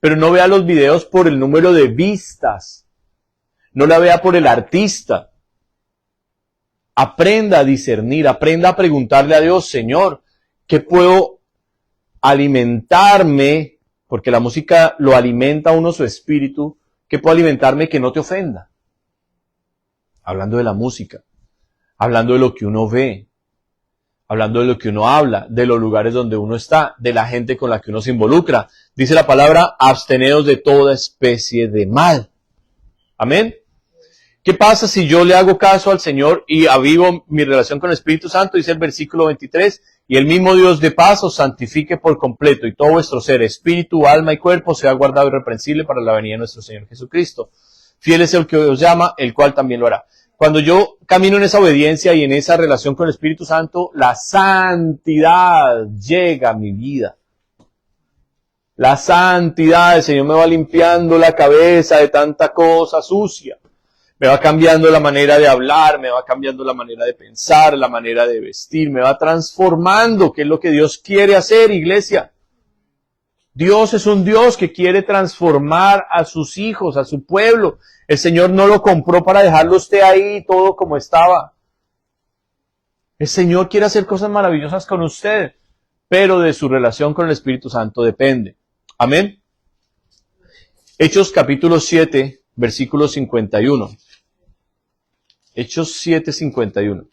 Pero no vea los videos por el número de vistas. No la vea por el artista. Aprenda a discernir, aprenda a preguntarle a Dios, Señor, ¿qué puedo alimentarme? Porque la música lo alimenta a uno su espíritu. ¿Qué puedo alimentarme que no te ofenda? Hablando de la música. Hablando de lo que uno ve. hablando de lo que uno habla, de los lugares donde uno está, de la gente con la que uno se involucra. Dice la palabra, absteneos de toda especie de mal. Amén. ¿Qué pasa si yo le hago caso al Señor y avivo mi relación con el Espíritu Santo? Dice el versículo 23, y el mismo Dios de paz os santifique por completo, y todo vuestro ser, espíritu, alma y cuerpo, sea guardado irreprensible para la venida de nuestro Señor Jesucristo. Fiel es el que os llama, el cual también lo hará. Cuando yo camino en esa obediencia y en esa relación con el Espíritu Santo, la santidad llega a mi vida. La santidad, el Señor me va limpiando la cabeza de tanta cosa sucia. Me va cambiando la manera de hablar, me va cambiando la manera de pensar, la manera de vestir, me va transformando, que es lo que Dios quiere hacer, iglesia. Dios es un Dios que quiere transformar a sus hijos, a su pueblo. El Señor no lo compró para dejarlo usted ahí todo como estaba. El Señor quiere hacer cosas maravillosas con usted, pero de su relación con el Espíritu Santo depende. Amén. Hechos capítulo 7, versículo 51. Hechos 7, 51.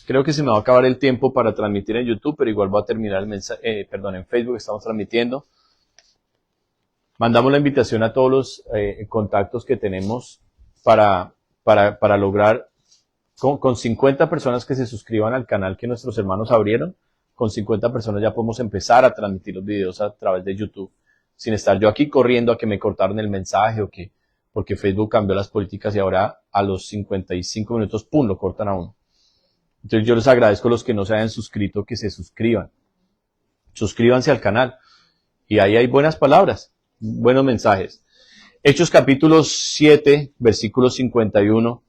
Creo que se me va a acabar el tiempo para transmitir en YouTube, pero igual voy a terminar el mensaje, en Facebook estamos transmitiendo. Mandamos la invitación a todos los contactos que tenemos para lograr con 50 personas que se suscriban al canal que nuestros hermanos abrieron. Con 50 personas ya podemos empezar a transmitir los videos a través de YouTube, sin estar yo aquí corriendo a que me cortaron el mensaje porque Facebook cambió las políticas y ahora a los 55 minutos, ¡pum!, lo cortan a uno. Entonces yo les agradezco a los que no se hayan suscrito que se suscriban. Suscríbanse al canal. Y ahí hay buenas palabras, buenos mensajes. Hechos capítulo 7, versículo 51.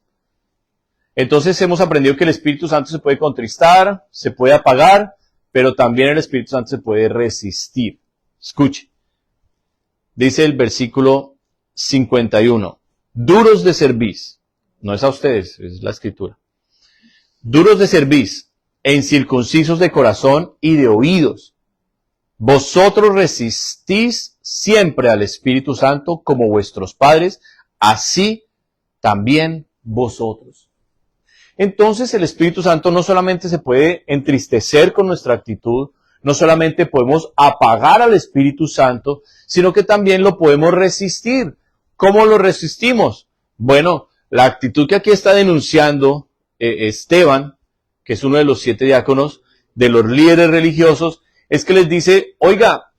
Entonces hemos aprendido que el Espíritu Santo se puede contristar, se puede apagar, pero también el Espíritu Santo se puede resistir. Escuche. Dice el versículo 51. Duros de cerviz. No es a ustedes, es la Escritura. Duros de cerviz e incircuncisos de corazón y de oídos. Vosotros resistís siempre al Espíritu Santo como vuestros padres, así también vosotros. Entonces el Espíritu Santo no solamente se puede entristecer con nuestra actitud, no solamente podemos apagar al Espíritu Santo, sino que también lo podemos resistir. ¿Cómo lo resistimos? Bueno, la actitud que aquí está denunciando Esteban, que es uno de los 7 diáconos, de los líderes religiosos, es que les dice, oiga,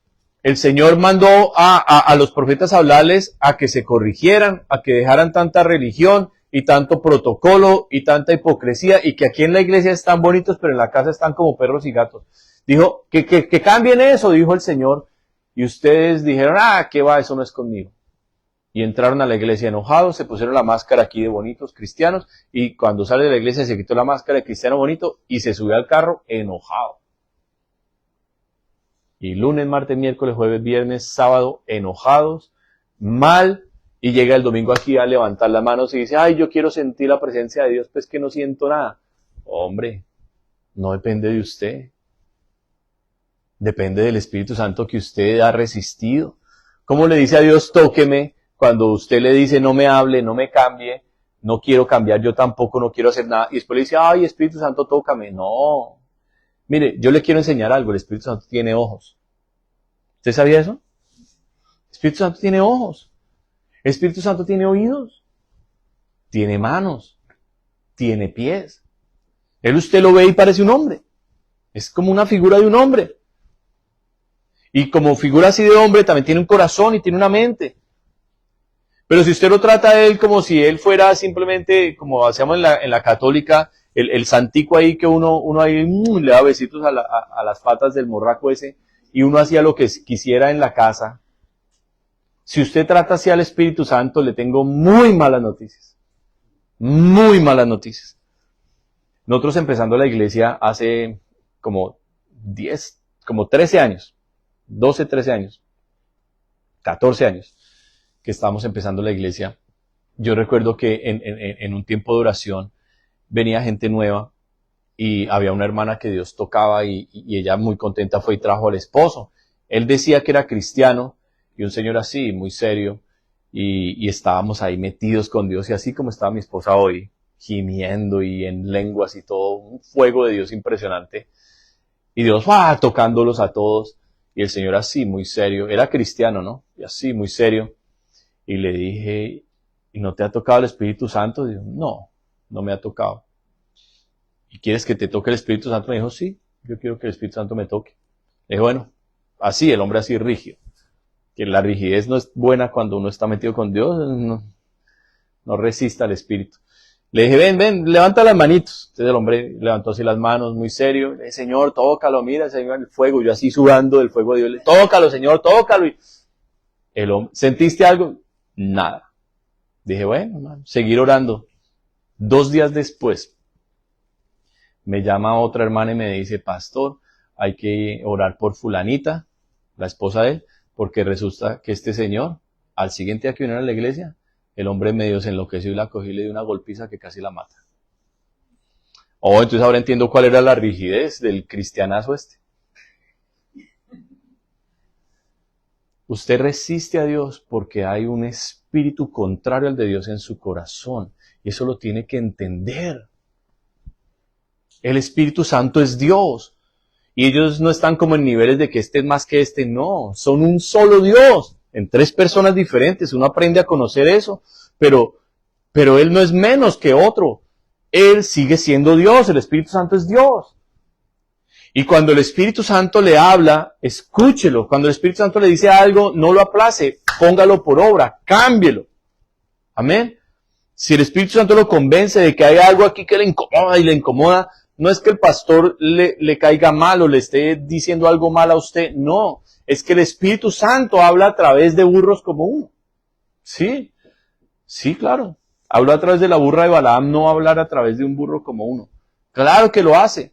el Señor mandó a los profetas a hablarles a que se corrigieran, a que dejaran tanta religión y tanto protocolo y tanta hipocresía, y que aquí en la iglesia están bonitos, pero en la casa están como perros y gatos. Dijo, que cambien eso, dijo el Señor, y ustedes dijeron, ¿qué va? Eso no es conmigo. Y entraron a la iglesia enojados, se pusieron la máscara aquí de bonitos cristianos, y cuando sale de la iglesia se quitó la máscara de cristiano bonito y se subió al carro enojado. Y lunes, martes, miércoles, jueves, viernes, sábado, enojados, mal, y llega el domingo aquí a levantar las manos y dice, ay, yo quiero sentir la presencia de Dios, pues que no siento nada. Hombre, no depende de usted. Depende del Espíritu Santo que usted ha resistido. ¿Cómo le dice a Dios, tóqueme? Cuando usted le dice, no me hable, no me cambie, no quiero cambiar, yo tampoco, no quiero hacer nada. Y después le dice, ay, Espíritu Santo, tócame. No. Mire, yo le quiero enseñar algo. El Espíritu Santo tiene ojos. ¿Usted sabía eso? El Espíritu Santo tiene ojos. El Espíritu Santo tiene oídos. Tiene manos. Tiene pies. Él usted lo ve y parece un hombre. Es como una figura de un hombre. Y como figura así de hombre, también tiene un corazón y tiene una mente. Pero si usted lo trata a él como si él fuera simplemente, como hacíamos en la católica, el santico ahí que uno ahí le da besitos a las patas del morraco ese, y uno hacía lo que quisiera en la casa. Si usted trata así al Espíritu Santo, le tengo muy malas noticias. Muy malas noticias. Nosotros empezando la iglesia hace como 13 años, 12, 13 años, 14 años. Que estábamos empezando la iglesia, yo recuerdo que en un tiempo de oración venía gente nueva y había una hermana que Dios tocaba y ella muy contenta fue y trajo al esposo. Él decía que era cristiano y un señor así, muy serio, y estábamos ahí metidos con Dios, y así como estaba mi esposa hoy, gimiendo y en lenguas y todo, un fuego de Dios impresionante, y Dios tocándolos a todos, y el Señor así, muy serio, era cristiano, ¿no? Y así, muy serio, y le dije, ¿y no te ha tocado el Espíritu Santo? Dijo, no, no me ha tocado. ¿Y quieres que te toque el Espíritu Santo? Me dijo, sí, yo quiero que el Espíritu Santo me toque. Le dije, bueno, así, el hombre así rígido. Que la rigidez no es buena cuando uno está metido con Dios, no resista al Espíritu. Le dije, ven, levanta las manitos. Entonces el hombre levantó así las manos, muy serio. Le dije, Señor, tócalo, mira, Señor, el fuego. Yo así sudando del fuego de Dios. Le dije, tócalo, Señor, tócalo. Y el hombre, ¿sentiste algo? Nada. Dije, bueno, hermano, seguir orando. 2 días después, me llama otra hermana y me dice, pastor, hay que orar por fulanita, la esposa de él, porque resulta que este señor, al siguiente día que vino a la iglesia, el hombre medio se enloqueció y la cogió y le dio una golpiza que casi la mata. Oh, entonces ahora entiendo cuál era la rigidez del cristianazo este. Usted resiste a Dios porque hay un espíritu contrario al de Dios en su corazón. Y eso lo tiene que entender. El Espíritu Santo es Dios. Y ellos no están como en niveles de que este es más que este. No, son un solo Dios. En 3 personas diferentes. Uno aprende a conocer eso. Pero Él no es menos que otro. Él sigue siendo Dios. El Espíritu Santo es Dios. Y cuando el Espíritu Santo le habla, escúchelo. Cuando el Espíritu Santo le dice algo, no lo aplace, póngalo por obra, cámbielo. Amén. Si el Espíritu Santo lo convence de que hay algo aquí que le incomoda y le incomoda, no es que el pastor le caiga mal o le esté diciendo algo mal a usted, no. Es que el Espíritu Santo habla a través de burros como uno. Sí, sí, claro. Habló a través de la burra de Balaam, no hablar a través de un burro como uno. Claro que lo hace.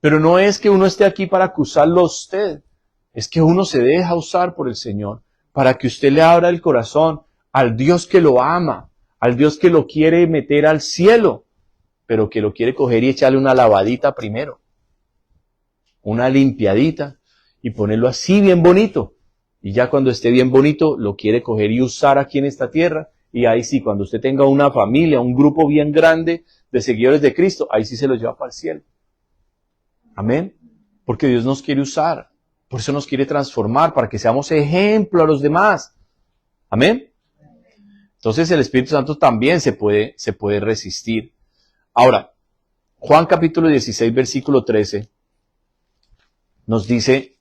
Pero no es que uno esté aquí para acusarlo a usted. Es que uno se deja usar por el Señor para que usted le abra el corazón al Dios que lo ama, al Dios que lo quiere meter al cielo, pero que lo quiere coger y echarle una lavadita primero, una limpiadita y ponerlo así bien bonito. Y ya cuando esté bien bonito, lo quiere coger y usar aquí en esta tierra. Y ahí sí, cuando usted tenga una familia, un grupo bien grande de seguidores de Cristo, ahí sí se lo lleva para el cielo. Amén. Porque Dios nos quiere usar. Por eso nos quiere transformar, para que seamos ejemplo a los demás. Amén. Entonces el Espíritu Santo también se puede resistir. Ahora, Juan capítulo 16, versículo 13, nos dice,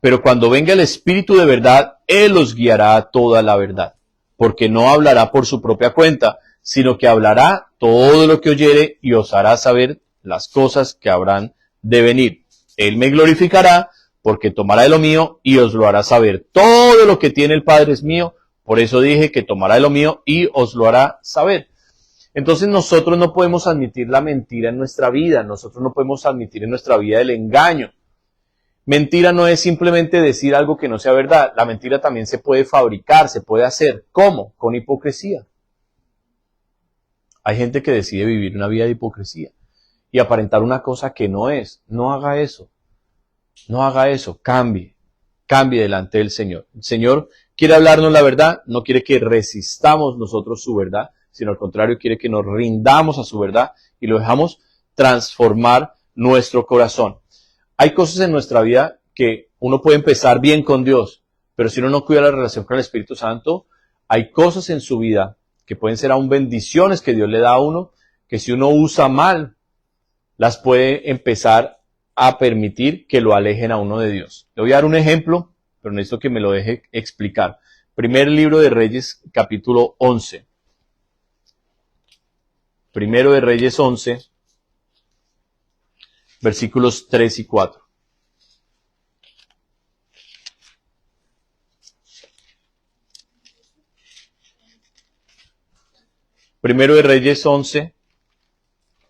pero cuando venga el Espíritu de verdad, Él os guiará a toda la verdad. Porque no hablará por su propia cuenta, sino que hablará todo lo que oyere y os hará saber las cosas que habrán de venir. Él me glorificará, porque tomará de lo mío y os lo hará saber. Todo lo que tiene el Padre es mío, por eso dije que tomará de lo mío y os lo hará saber. Entonces nosotros no podemos admitir la mentira en nuestra vida, nosotros no podemos admitir en nuestra vida el engaño. Mentira no es simplemente decir algo que no sea verdad, la mentira también se puede fabricar, se puede hacer. ¿Cómo? Con hipocresía. Hay gente que decide vivir una vida de hipocresía y aparentar una cosa que no es. No haga eso. No haga eso. Cambie delante del Señor. El Señor quiere hablarnos la verdad, no quiere que resistamos nosotros su verdad, sino al contrario, quiere que nos rindamos a su verdad y lo dejamos transformar nuestro corazón. Hay cosas en nuestra vida que uno puede empezar bien con Dios, pero si uno no cuida la relación con el Espíritu Santo, hay cosas en su vida que pueden ser aún bendiciones que Dios le da a uno, que si uno usa mal, las puede empezar a permitir que lo alejen a uno de Dios. Le voy a dar un ejemplo, pero necesito que me lo deje explicar. Primer libro de Reyes, capítulo 11. Primero de Reyes 11, versículos 3 y 4. Primero de Reyes 11,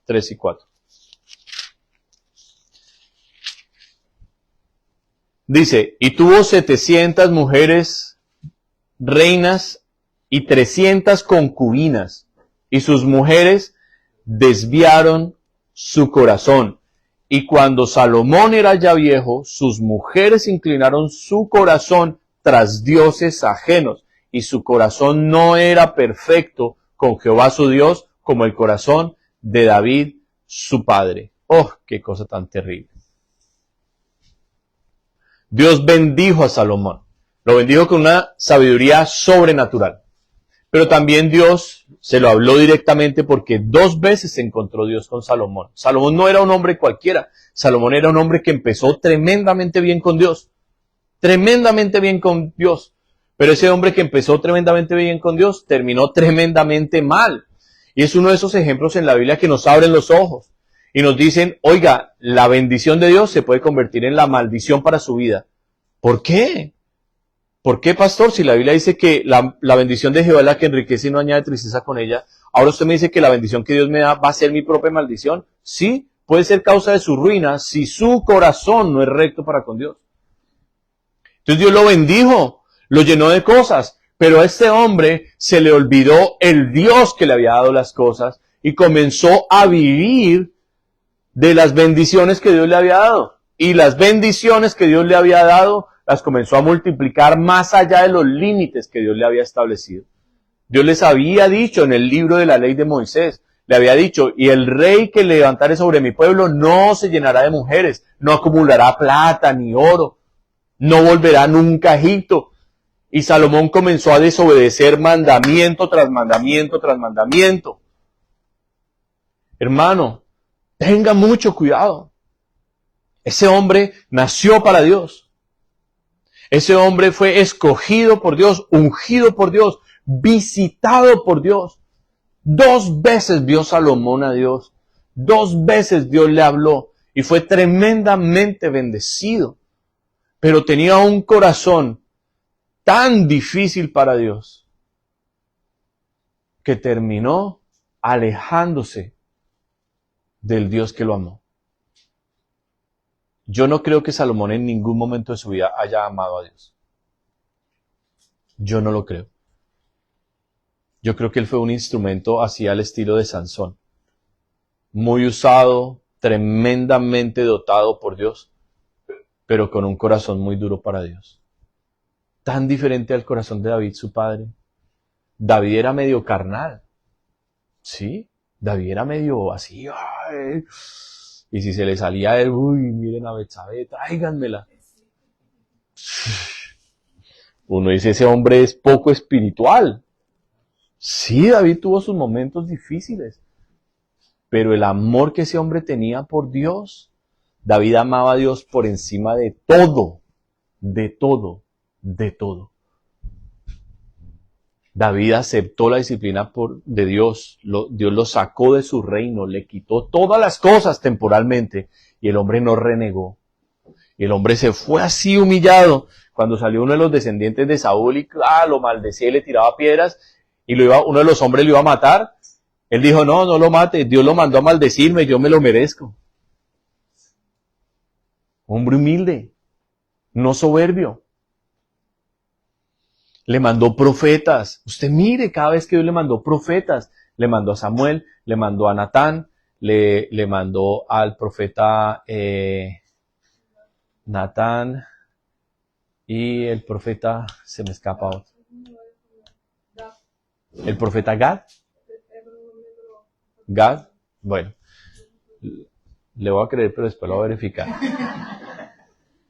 3 y 4. Dice, y tuvo 700 mujeres reinas y 300 concubinas, y sus mujeres desviaron su corazón. Y cuando Salomón era ya viejo, sus mujeres inclinaron su corazón tras dioses ajenos, y su corazón no era perfecto con Jehová su Dios, como el corazón de David su padre. ¡Oh, qué cosa tan terrible! Dios bendijo a Salomón. Lo bendijo con una sabiduría sobrenatural. Pero también Dios se lo habló directamente porque 2 veces se encontró Dios con Salomón. Salomón no era un hombre cualquiera. Salomón era un hombre que empezó tremendamente bien con Dios. Tremendamente bien con Dios. Pero ese hombre que empezó tremendamente bien con Dios terminó tremendamente mal. Y es uno de esos ejemplos en la Biblia que nos abren los ojos y nos dicen, oiga, la bendición de Dios se puede convertir en la maldición para su vida. ¿Por qué? ¿Por qué, pastor? Si la Biblia dice que la bendición de Jehová es la que enriquece y no añade tristeza con ella, ahora usted me dice que la bendición que Dios me da va a ser mi propia maldición. Sí, puede ser causa de su ruina si su corazón no es recto para con Dios. Entonces Dios lo bendijo, lo llenó de cosas, pero a este hombre se le olvidó el Dios que le había dado las cosas y comenzó a vivir de las bendiciones que Dios le había dado. Y las bendiciones que Dios le había dado las comenzó a multiplicar más allá de los límites que Dios le había establecido. Dios les había dicho en el libro de la ley de Moisés, le había dicho, y el rey que levantare sobre mi pueblo no se llenará de mujeres, no acumulará plata ni oro, no volverá nunca a Egipto. Y Salomón comenzó a desobedecer mandamiento tras mandamiento tras mandamiento. Hermano, tenga mucho cuidado. Ese hombre nació para Dios. Ese hombre fue escogido por Dios, ungido por Dios, visitado por Dios. 2 veces vio Salomón a Dios. 2 veces Dios le habló y fue tremendamente bendecido. Pero tenía un corazón tan difícil para Dios que terminó alejándose del Dios que lo amó. Yo no creo que Salomón en ningún momento de su vida haya amado a Dios. Yo no lo creo. Yo creo que él fue un instrumento así al estilo de Sansón. Muy usado, tremendamente dotado por Dios, pero con un corazón muy duro para Dios. Tan diferente al corazón de David, su padre. David era medio carnal. ¿Sí? David era medio así. ¡Ay! Y si se le salía a él, uy, miren a Betsabé, tráiganmela. Uno dice, ese hombre es poco espiritual. Sí, David tuvo sus momentos difíciles, pero el amor que ese hombre tenía por Dios, David amaba a Dios por encima de todo, de todo, de todo. David aceptó la disciplina de Dios, Dios lo sacó de su reino, le quitó todas las cosas temporalmente y el hombre no renegó. Y el hombre se fue así humillado. Cuando salió uno de los descendientes de Saúl y lo maldecía y le tiraba piedras y uno de los hombres lo iba a matar, él dijo, no lo mate, Dios lo mandó a maldecirme, yo me lo merezco. Hombre humilde, no soberbio. Le mandó profetas. Usted mire, cada vez que Dios le mandó profetas, le mandó a Samuel, le mandó a Natán, le mandó al profeta Natán y el profeta, se me escapa otro. El profeta Gad. Gad, bueno, le voy a creer, pero después lo voy a verificar.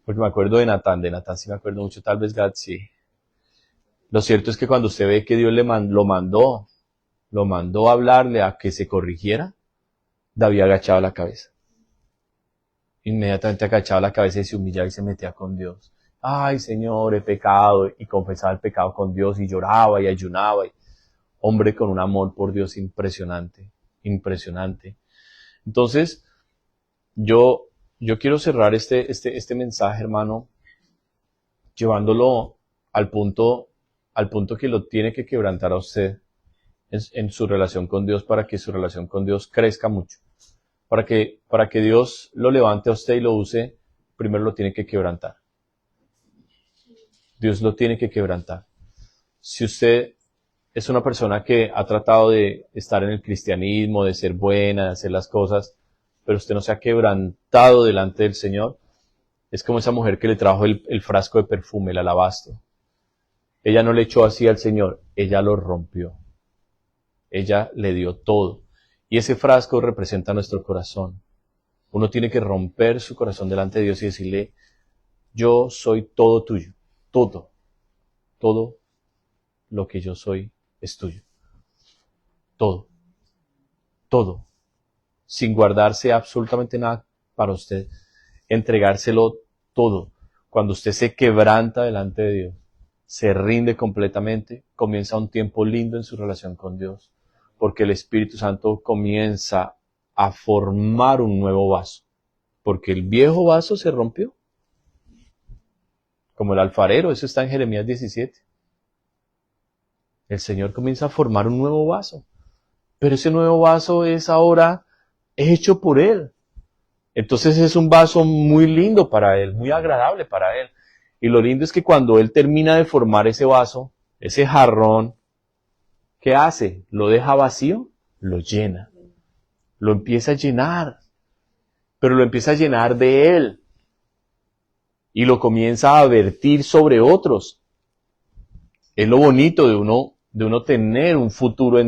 Porque me acuerdo de Natán sí me acuerdo mucho, tal vez Gad sí. Lo cierto es que cuando usted ve que Dios lo mandó a hablarle a que se corrigiera, David agachaba la cabeza. Inmediatamente agachaba la cabeza y se humillaba y se metía con Dios. Ay, Señor, he pecado, y confesaba el pecado con Dios y lloraba y ayunaba. Hombre con un amor por Dios impresionante, impresionante. Entonces, yo quiero cerrar este mensaje, hermano, llevándolo al punto que lo tiene que quebrantar a usted en su relación con Dios, para que su relación con Dios crezca mucho. Para que Dios lo levante a usted y lo use, primero lo tiene que quebrantar. Dios lo tiene que quebrantar. Si usted es una persona que ha tratado de estar en el cristianismo, de ser buena, de hacer las cosas, pero usted no se ha quebrantado delante del Señor, es como esa mujer que le trajo el frasco de perfume, el alabastro. Ella no le echó así al Señor, ella lo rompió. Ella le dio todo. Y ese frasco representa nuestro corazón. Uno tiene que romper su corazón delante de Dios y decirle, yo soy todo tuyo, todo lo que yo soy es tuyo. Todo, sin guardarse absolutamente nada para usted, entregárselo todo. Cuando usted se quebranta delante de Dios, se rinde completamente, comienza un tiempo lindo en su relación con Dios, porque el Espíritu Santo comienza a formar un nuevo vaso, porque el viejo vaso se rompió, como el alfarero, eso está en Jeremías 17. El Señor comienza a formar un nuevo vaso, pero ese nuevo vaso es ahora hecho por Él. Entonces es un vaso muy lindo para Él, muy agradable para Él. Y lo lindo es que cuando Él termina de formar ese vaso, ese jarrón, ¿qué hace? ¿Lo deja vacío? Lo llena. Lo empieza a llenar. Pero lo empieza a llenar de Él. Y lo comienza a vertir sobre otros. Es lo bonito de uno tener un futuro en